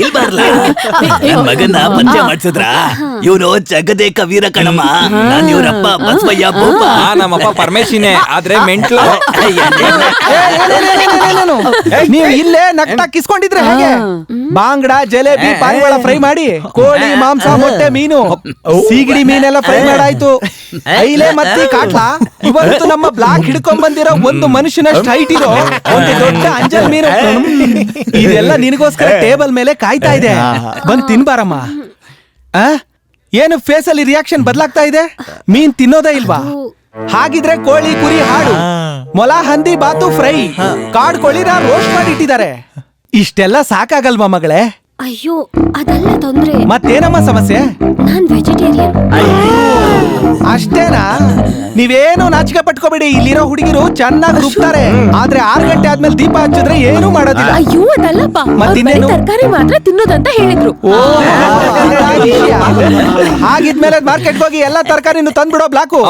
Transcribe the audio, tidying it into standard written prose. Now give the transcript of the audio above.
ಇಲ್ ಬರ್ಲಾ ನನ್ ಮಗನ್ನ ಪರಿಚಯ ಮಾಡ್ಸಿದ್ರ ಇವನು ಜಗದೇಕ ವೀರ ಕಣಮ್ಮ. ನಾನ್ ಇವ್ರಪ್ಪ ಬಸವಯ್ಯ ಬೋಪ. ನಮ್ಮಪ್ಪ ಪರಮೇಶಿನೇ, ಆದ್ರೆ ಮೆಂಟ್ಲು. ನೀವು ಇಲ್ಲೇ ನಗ್ತಾ ಕಿಸ್ಕೊಂಡಿದ್ರೆ ಹೇಗೆ? ಬಾಂಗ್ಡಾ, ಜಲೇಬಿ, ಪಾರಿವಾಳ ಫ್ರೈ ಮಾಡಿ, ಕೋಳಿ ಮಾಂಸ, ಮೊಟ್ಟೆ, ಮೀನು, ಸೀಗಡಿ ಮೀನೆಲ್ಲ ಫ್ರೈ ಮಾಡಾಯ್ತು. ಐಲೆ ಮತ್ತಿ ಕಾಟ್ಲಾ ಇವತ್ತು ನಮ್ಮ ಬ್ಲಾಕ್ ಹಿಡ್ಕೊಂಡ್ ಬಂದಿರೋ ಒಂದು ಮನುಷ್ಯನಷ್ಟು ಹೈಟ್ ಇರೋ ಒಂದು ದೊಡ್ಡ ಅಂಜಲ್ ಮೀನು. ಇದೆಲ್ಲ ನಿನಗೋಸ್ಕರ ಟೇಬಲ್ ಮೇಲೆ ಕಾಯ್ತಾ ಇದೆ. ಬಂದ್ ತಿನ್ಬಾರಮ್ಮ. ಏನು ಫೇಸ್ ಅಲ್ಲಿ ರಿಯಾಕ್ಷನ್ ಬದಲಾಗ್ತಾ ಇದೆ? ಮೀನ್ ತಿನ್ನೋದೇ ಇಲ್ವಾ? ಹಾಗಿದ್ರೆ ಕೋಳಿ, ಕುರಿ, ಹಾಡು, ಮೊಲ, ಹಂದಿ, ಬಾತು ಫ್ರೈ, ಕಾಡ್ ಕೋಳಿನ ರೋಸ್ಟ್ ಮಾಡಿ ಇಟ್ಟಿದ್ದಾರೆ. ಇಷ್ಟೆಲ್ಲ ಸಾಕಾಗಲ್ವಾ ಮಗಳೇ? ಅಯ್ಯೋ ಅದಲ್ಲ ತೊಂದ್ರೆ. ಮತ್ತೇನಮ್ಮ ಸಮಸ್ಯೆ? Non vegetarian. ಅಷ್ಟೇನಾ? ನೀವೇನು ನಾಚಿಕೆ ಪಟ್ಕೋಬೇಡಿ. ಇಲ್ಲಿರೋ ಹುಡುಗಿರು ಚೆನ್ನಾಗಿ ರುಬ್ತಾರೆ, ಆದ್ರೆ 6 ಗಂಟೆ ಆದ್ಮೇಲೆ ದೀಪ ಹಚ್ಚಿದ್ರೆ ಏನು ಮಾಡೋದಿಲ್ಲ. ಅಯ್ಯೋ ಅದಲ್ಲಪ್ಪ, ಮತ್ತಿನ್ನೇನು? ತರಕಾರಿ ಮಾತ್ರ ತಿನ್ನೋದಂತ ಹೇಳಿದ್ರು. ಹಾಗಿದ್ಮೇಲೆ ಮಾರ್ಕೆಟ್ ಹೋಗಿ ಎಲ್ಲಾ ತರಕಾರಿನೂ ತಂದ್ಬಿಡೋ ಬ್ಲಾಕು.